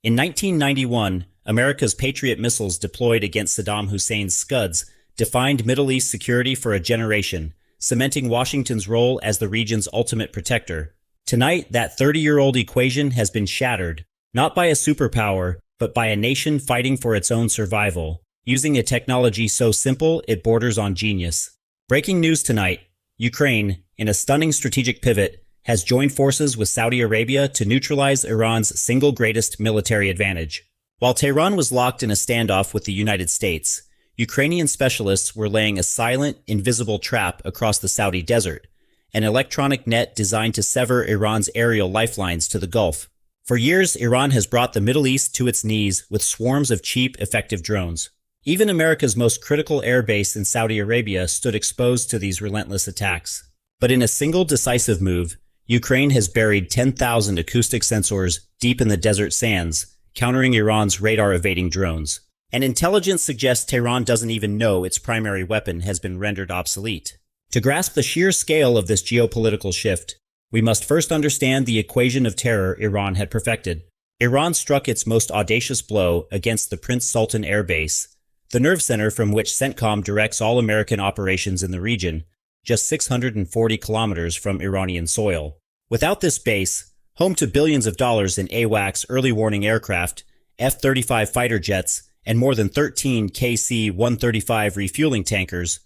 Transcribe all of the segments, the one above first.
In 1991, America's Patriot missiles deployed against Saddam Hussein's Scuds defined Middle East security for a generation, cementing Washington's role as the region's ultimate protector. Tonight, that 30-year-old equation has been shattered, not by a superpower, but by a nation fighting for its own survival, using a technology so simple it borders on genius. Breaking news tonight: Ukraine, in a stunning strategic pivot, has joined forces with Saudi Arabia to neutralize Iran's single greatest military advantage. While Tehran was locked in a standoff with the United States, Ukrainian specialists were laying a silent, invisible trap across the Saudi desert, an electronic net designed to sever Iran's aerial lifelines to the Gulf. For years, Iran has brought the Middle East to its knees with swarms of cheap, effective drones. Even America's most critical air base in Saudi Arabia stood exposed to these relentless attacks. But in a single decisive move, Ukraine has buried 10,000 acoustic sensors deep in the desert sands, countering Iran's radar-evading drones. And intelligence suggests Tehran doesn't even know its primary weapon has been rendered obsolete. To grasp the sheer scale of this geopolitical shift, we must first understand the equation of terror Iran had perfected. Iran struck its most audacious blow against the Prince Sultan Air Base, the nerve center from which CENTCOM directs all American operations in the region, just 640 kilometers from Iranian soil. Without this base, home to billions of dollars in AWACS early warning aircraft, F-35 fighter jets, and more than 13 KC-135 refueling tankers,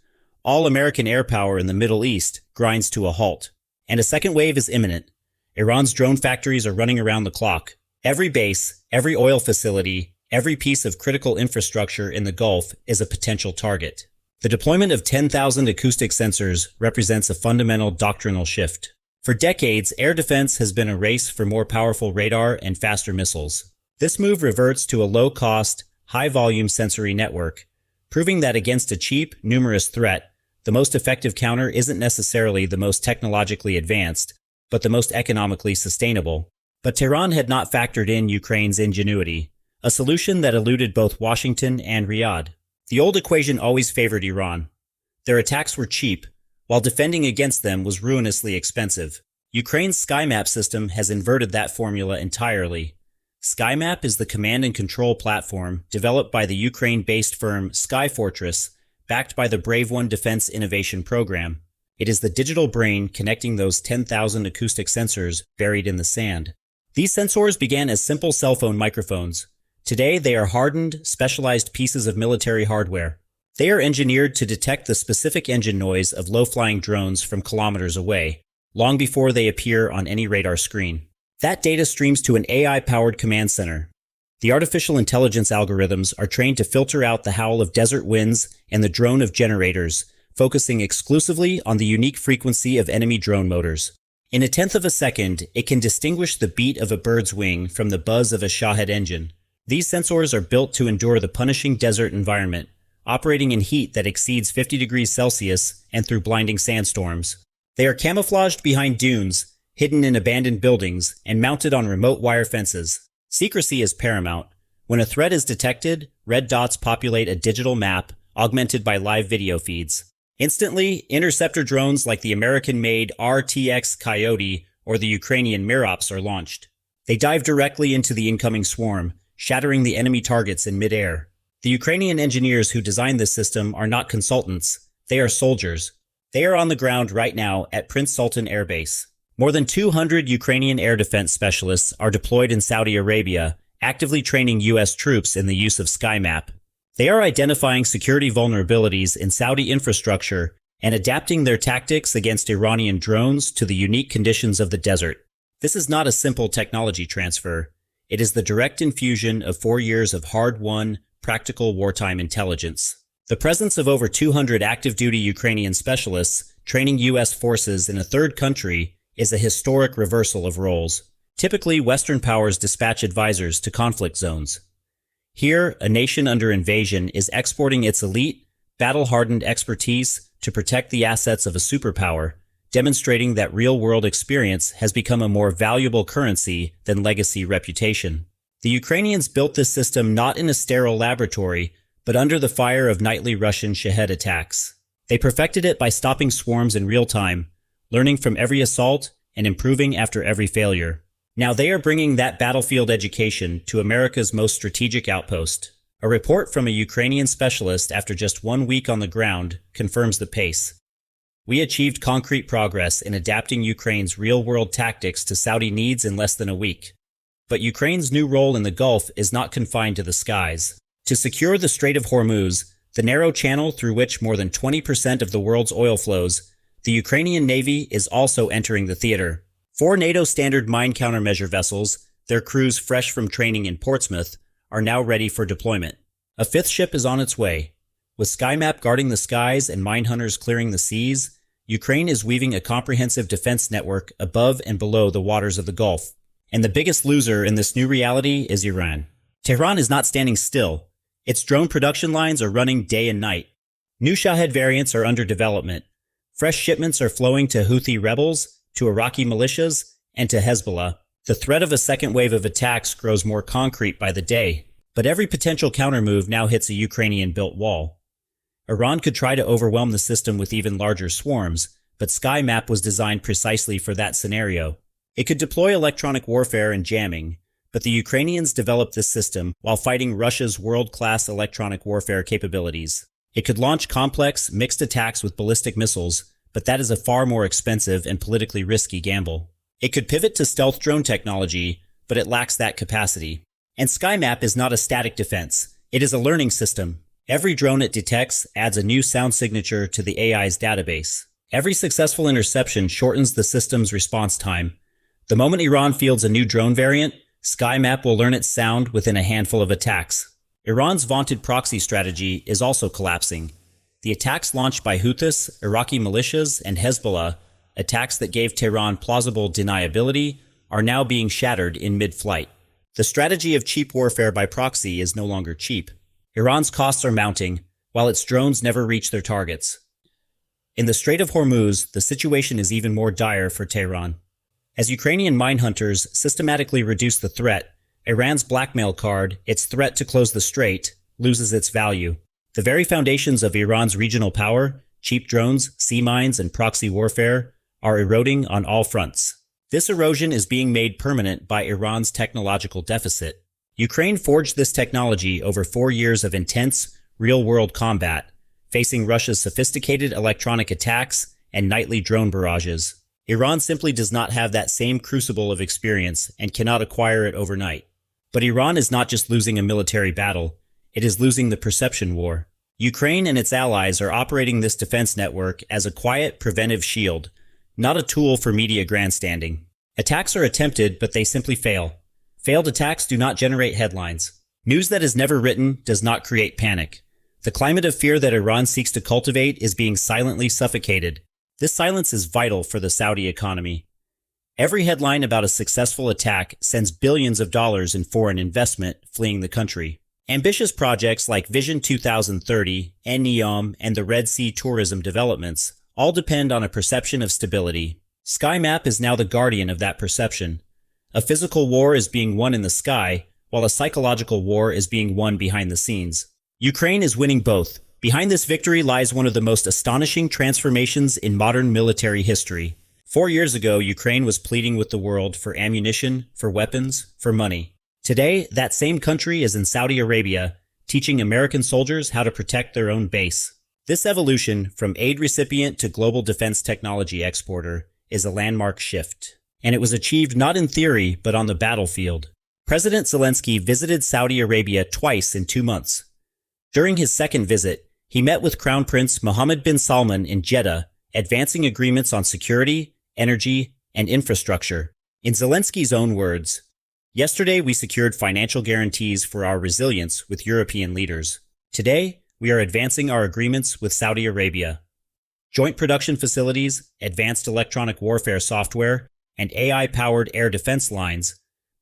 all American air power in the Middle East grinds to a halt. And a second wave is imminent. Iran's drone factories are running around the clock. Every base, every oil facility, every piece of critical infrastructure in the Gulf is a potential target. The deployment of 10,000 acoustic sensors represents a fundamental doctrinal shift. For decades, air defense has been a race for more powerful radar and faster missiles. This move reverts to a low-cost, high-volume sensory network, proving that against a cheap, numerous threat, the most effective counter isn't necessarily the most technologically advanced, but the most economically sustainable. But Tehran had not factored in Ukraine's ingenuity, a solution that eluded both Washington and Riyadh. The old equation always favored Iran. Their attacks were cheap, while defending against them was ruinously expensive. Ukraine's SkyMap system has inverted that formula entirely. SkyMap is the command and control platform developed by the Ukraine-based firm Skyfortress, backed by the Brave One Defense Innovation Program. It is the digital brain connecting those 10,000 acoustic sensors buried in the sand. These sensors began as simple cell phone microphones. Today, they are hardened, specialized pieces of military hardware. They are engineered to detect the specific engine noise of low-flying drones from kilometers away, long before they appear on any radar screen. That data streams to an AI-powered command center. The artificial intelligence algorithms are trained to filter out the howl of desert winds and the drone of generators, focusing exclusively on the unique frequency of enemy drone motors. In a tenth of a second, it can distinguish the beat of a bird's wing from the buzz of a Shahed engine. These sensors are built to endure the punishing desert environment, operating in heat that exceeds 50 degrees Celsius and through blinding sandstorms. They are camouflaged behind dunes, hidden in abandoned buildings, and mounted on remote wire fences. Secrecy is paramount. When a threat is detected, red dots populate a digital map, augmented by live video feeds. Instantly, interceptor drones like the American-made RTX Coyote or the Ukrainian Mirops are launched. They dive directly into the incoming swarm, shattering the enemy targets in midair. The Ukrainian engineers who designed this system are not consultants, they are soldiers. They are on the ground right now at Prince Sultan Air Base. More than 200 Ukrainian air defense specialists are deployed in Saudi Arabia, actively training U.S. troops in the use of SkyMap. They are identifying security vulnerabilities in Saudi infrastructure and adapting their tactics against Iranian drones to the unique conditions of the desert. This is not a simple technology transfer. It is the direct infusion of 4 years of hard-won, practical wartime intelligence. The presence of over 200 active-duty Ukrainian specialists training U.S. forces in a third country is a historic reversal of roles. Typically, Western powers dispatch advisors to conflict zones. Here, a nation under invasion is exporting its elite, battle-hardened expertise to protect the assets of a superpower, demonstrating that real-world experience has become a more valuable currency than legacy reputation. The Ukrainians built this system not in a sterile laboratory, but under the fire of nightly Russian Shahed attacks. They perfected it by stopping swarms in real time, learning from every assault and improving after every failure. Now they are bringing that battlefield education to America's most strategic outpost. A report from a Ukrainian specialist after just 1 week on the ground confirms the pace. We achieved concrete progress in adapting Ukraine's real-world tactics to Saudi needs in less than a week. But Ukraine's new role in the Gulf is not confined to the skies. To secure the Strait of Hormuz, the narrow channel through which more than 20% of the world's oil flows, the Ukrainian Navy is also entering the theater. 4 NATO standard mine countermeasure vessels, their crews fresh from training in Portsmouth, are now ready for deployment. A 5th ship is on its way. With SkyMap guarding the skies and mine hunters clearing the seas, Ukraine is weaving a comprehensive defense network above and below the waters of the Gulf. And the biggest loser in this new reality is Iran. Tehran is not standing still. Its drone production lines are running day and night. New Shahed variants are under development. Fresh shipments are flowing to Houthi rebels, to Iraqi militias, and to Hezbollah. The threat of a second wave of attacks grows more concrete by the day, but every potential countermove now hits a Ukrainian-built wall. Iran could try to overwhelm the system with even larger swarms, but SkyMap was designed precisely for that scenario. It could deploy electronic warfare and jamming, but the Ukrainians developed this system while fighting Russia's world-class electronic warfare capabilities. It could launch complex, mixed attacks with ballistic missiles, but that is a far more expensive and politically risky gamble. It could pivot to stealth drone technology, but it lacks that capacity. And SkyMap is not a static defense. It is a learning system. Every drone it detects adds a new sound signature to the AI's database. Every successful interception shortens the system's response time. The moment Iran fields a new drone variant, SkyMap will learn its sound within a handful of attacks. Iran's vaunted proxy strategy is also collapsing. The attacks launched by Houthis, Iraqi militias, and Hezbollah, attacks that gave Tehran plausible deniability, are now being shattered in mid-flight. The strategy of cheap warfare by proxy is no longer cheap. Iran's costs are mounting, while its drones never reach their targets. In the Strait of Hormuz, the situation is even more dire for Tehran. As Ukrainian mine hunters systematically reduce the threat, Iran's blackmail card, its threat to close the strait, loses its value. The very foundations of Iran's regional power, cheap drones, sea mines, and proxy warfare, are eroding on all fronts. This erosion is being made permanent by Iran's technological deficit. Ukraine forged this technology over 4 years of intense, real-world combat, facing Russia's sophisticated electronic attacks and nightly drone barrages. Iran simply does not have that same crucible of experience and cannot acquire it overnight. But Iran is not just losing a military battle, it is losing the perception war. Ukraine and its allies are operating this defense network as a quiet, preventive shield, not a tool for media grandstanding. Attacks are attempted, but they simply fail. Failed attacks do not generate headlines. News that is never written does not create panic. The climate of fear that Iran seeks to cultivate is being silently suffocated. This silence is vital for the Saudi economy. Every headline about a successful attack sends billions of dollars in foreign investment fleeing the country. Ambitious projects like Vision 2030, NEOM, and the Red Sea tourism developments all depend on a perception of stability. SkyMap is now the guardian of that perception. A physical war is being won in the sky, while a psychological war is being won behind the scenes. Ukraine is winning both. Behind this victory lies one of the most astonishing transformations in modern military history. 4 years ago, Ukraine was pleading with the world for ammunition, for weapons, for money. Today, that same country is in Saudi Arabia, teaching American soldiers how to protect their own base. This evolution, from aid recipient to global defense technology exporter, is a landmark shift. And it was achieved not in theory, but on the battlefield. President Zelensky visited Saudi Arabia twice in 2 months. During his second visit, he met with Crown Prince Mohammed bin Salman in Jeddah, advancing agreements on security, energy, and infrastructure. In Zelensky's own words, "Yesterday we secured financial guarantees for our resilience with European leaders. Today, we are advancing our agreements with Saudi Arabia. Joint production facilities, advanced electronic warfare software, and AI-powered air defense lines,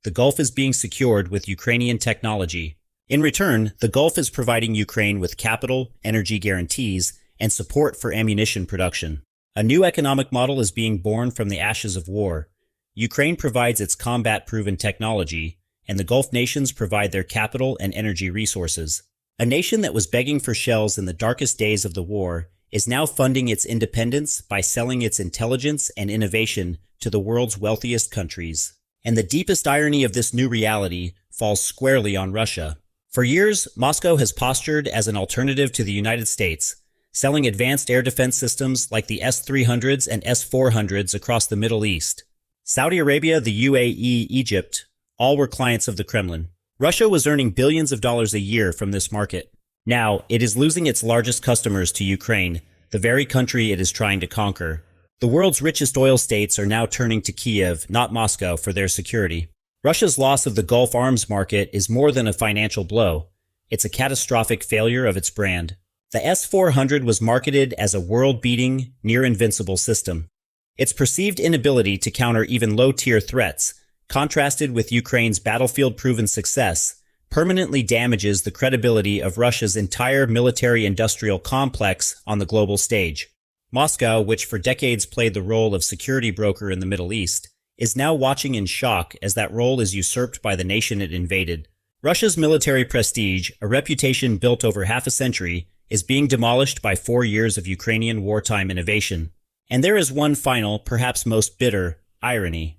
the Gulf is being secured with Ukrainian technology. In return, the Gulf is providing Ukraine with capital, energy guarantees, and support for ammunition production. A new economic model is being born from the ashes of war. Ukraine provides its combat-proven technology, and the Gulf nations provide their capital and energy resources. A nation that was begging for shells in the darkest days of the war is now funding its independence by selling its intelligence and innovation to the world's wealthiest countries. And the deepest irony of this new reality falls squarely on Russia. For years, Moscow has postured as an alternative to the United States, selling advanced air defense systems like the S-300s and S-400s across the Middle East. Saudi Arabia, the UAE, Egypt, all were clients of the Kremlin. Russia was earning billions of dollars a year from this market. Now, it is losing its largest customers to Ukraine, the very country it is trying to conquer. The world's richest oil states are now turning to Kiev, not Moscow, for their security. Russia's loss of the Gulf arms market is more than a financial blow. It's a catastrophic failure of its brand. The S-400 was marketed as a world-beating, near-invincible system. Its perceived inability to counter even low-tier threats, contrasted with Ukraine's battlefield-proven success, permanently damages the credibility of Russia's entire military-industrial complex on the global stage. Moscow, which for decades played the role of security broker in the Middle East, is now watching in shock as that role is usurped by the nation it invaded. Russia's military prestige, a reputation built over half a century, is being demolished by 4 years of Ukrainian wartime innovation. And there is one final, perhaps most bitter, irony.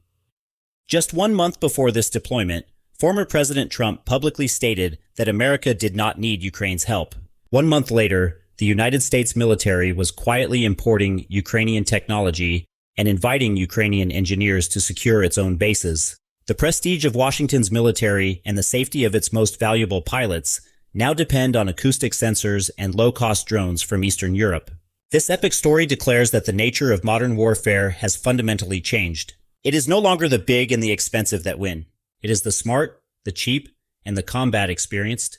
Just 1 month before this deployment, former President Trump publicly stated that America did not need Ukraine's help. 1 month later, the United States military was quietly importing Ukrainian technology and inviting Ukrainian engineers to secure its own bases. The prestige of Washington's military and the safety of its most valuable pilots now depend on acoustic sensors and low-cost drones from Eastern Europe. This epic story declares that the nature of modern warfare has fundamentally changed. It is no longer the big and the expensive that win. It is the smart, the cheap, and the combat experienced.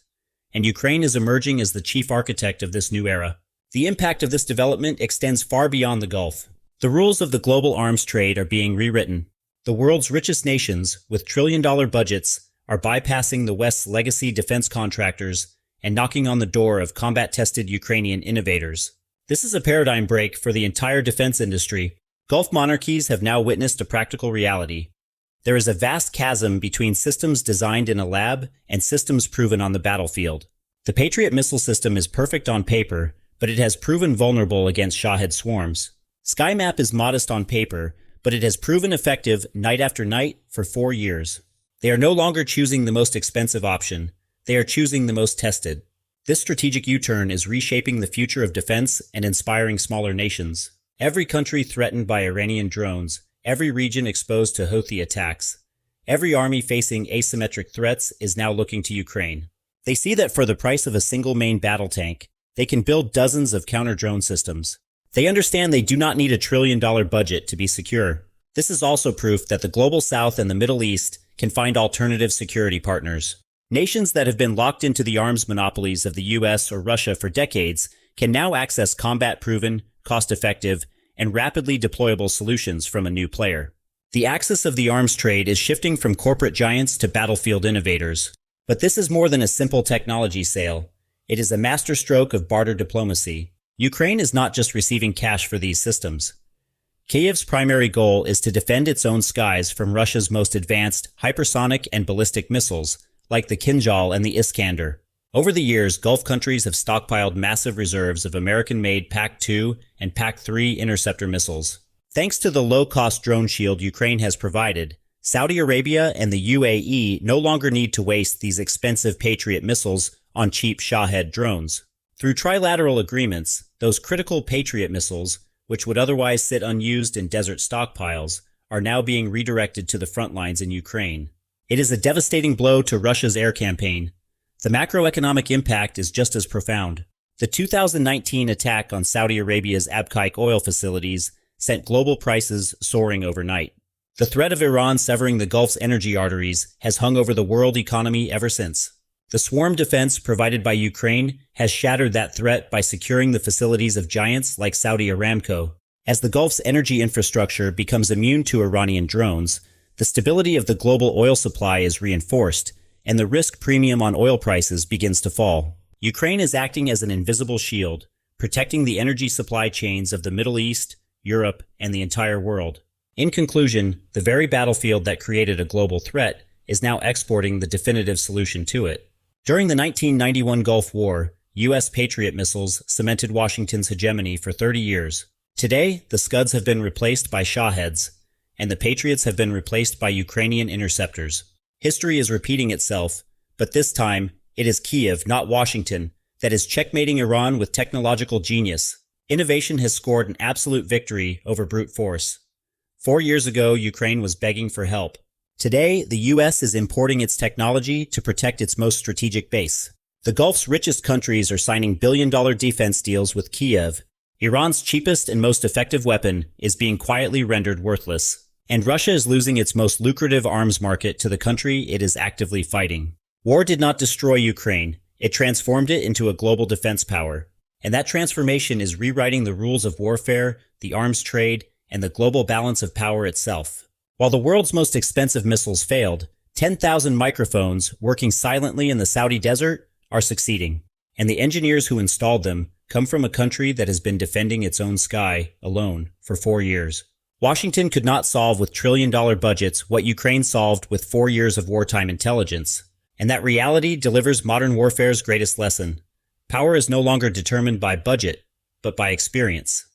And Ukraine is emerging as the chief architect of this new era. The impact of this development extends far beyond the Gulf. The rules of the global arms trade are being rewritten. The world's richest nations, with trillion-dollar budgets, are bypassing the West's legacy defense contractors and knocking on the door of combat-tested Ukrainian innovators. This is a paradigm break for the entire defense industry. Gulf monarchies have now witnessed a practical reality. There is a vast chasm between systems designed in a lab and systems proven on the battlefield. The Patriot missile system is perfect on paper, but it has proven vulnerable against Shahed swarms. SkyMap is modest on paper, but it has proven effective night after night for 4 years. They are no longer choosing the most expensive option. They are choosing the most tested. This strategic U-turn is reshaping the future of defense and inspiring smaller nations. Every country threatened by Iranian drones, every region exposed to Houthi attacks, every army facing asymmetric threats is now looking to Ukraine. They see that for the price of a single main battle tank, they can build dozens of counter-drone systems. They understand they do not need a trillion-dollar budget to be secure. This is also proof that the global South and the Middle East can find alternative security partners. Nations that have been locked into the arms monopolies of the US or Russia for decades can now access combat-proven, cost-effective, and rapidly deployable solutions from a new player. The axis of the arms trade is shifting from corporate giants to battlefield innovators. But this is more than a simple technology sale. It is a masterstroke of barter diplomacy. Ukraine is not just receiving cash for these systems. Kyiv's primary goal is to defend its own skies from Russia's most advanced hypersonic and ballistic missiles, like the Kinjal and the Iskander. Over the years, Gulf countries have stockpiled massive reserves of American-made PAC-2 and PAC-3 interceptor missiles. Thanks to the low-cost drone shield Ukraine has provided, Saudi Arabia and the UAE no longer need to waste these expensive Patriot missiles on cheap Shahed drones. Through trilateral agreements, those critical Patriot missiles, which would otherwise sit unused in desert stockpiles, are now being redirected to the front lines in Ukraine. It is a devastating blow to Russia's air campaign. The macroeconomic impact is just as profound. The 2019 attack on Saudi Arabia's Abqaiq oil facilities sent global prices soaring overnight. The threat of Iran severing the Gulf's energy arteries has hung over the world economy ever since. The swarm defense provided by Ukraine has shattered that threat by securing the facilities of giants like Saudi Aramco. As the Gulf's energy infrastructure becomes immune to Iranian drones, the stability of the global oil supply is reinforced, and the risk premium on oil prices begins to fall. Ukraine is acting as an invisible shield, protecting the energy supply chains of the Middle East, Europe, and the entire world. In conclusion, the very battlefield that created a global threat is now exporting the definitive solution to it. During the 1991 Gulf War, U.S. Patriot missiles cemented Washington's hegemony for 30 years. Today, the Scuds have been replaced by Shaheds, and the Patriots have been replaced by Ukrainian interceptors. History is repeating itself, but this time, it is Kiev, not Washington, that is checkmating Iran with technological genius. Innovation has scored an absolute victory over brute force. 4 years ago, Ukraine was begging for help. Today, the US is importing its technology to protect its most strategic base. The Gulf's richest countries are signing billion-dollar defense deals with Kiev. Iran's cheapest and most effective weapon is being quietly rendered worthless. And Russia is losing its most lucrative arms market to the country it is actively fighting. War did not destroy Ukraine. It transformed it into a global defense power. And that transformation is rewriting the rules of warfare, the arms trade, and the global balance of power itself. While the world's most expensive missiles failed, 10,000 microphones working silently in the Saudi desert are succeeding. And the engineers who installed them come from a country that has been defending its own sky alone for 4 years. Washington could not solve with trillion-dollar budgets what Ukraine solved with 4 years of wartime intelligence. And that reality delivers modern warfare's greatest lesson. Power is no longer determined by budget, but by experience.